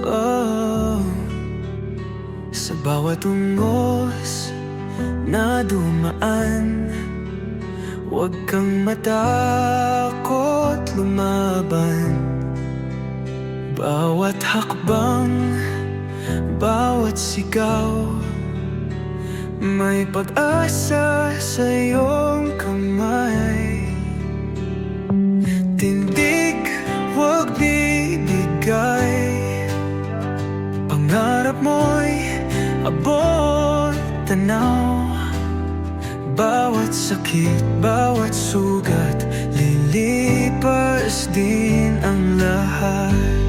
Oh, sa bawat ungos na dumaan, huwag kang matakot lumaban. Bawat hakbang, bawat sigaw, may pag-asa sa iyong kamay. Tindig, huwag bibigay, pangarap mo'y abot tanaw. Bawat sakit, bawat sugat, lilipas din ang lahat.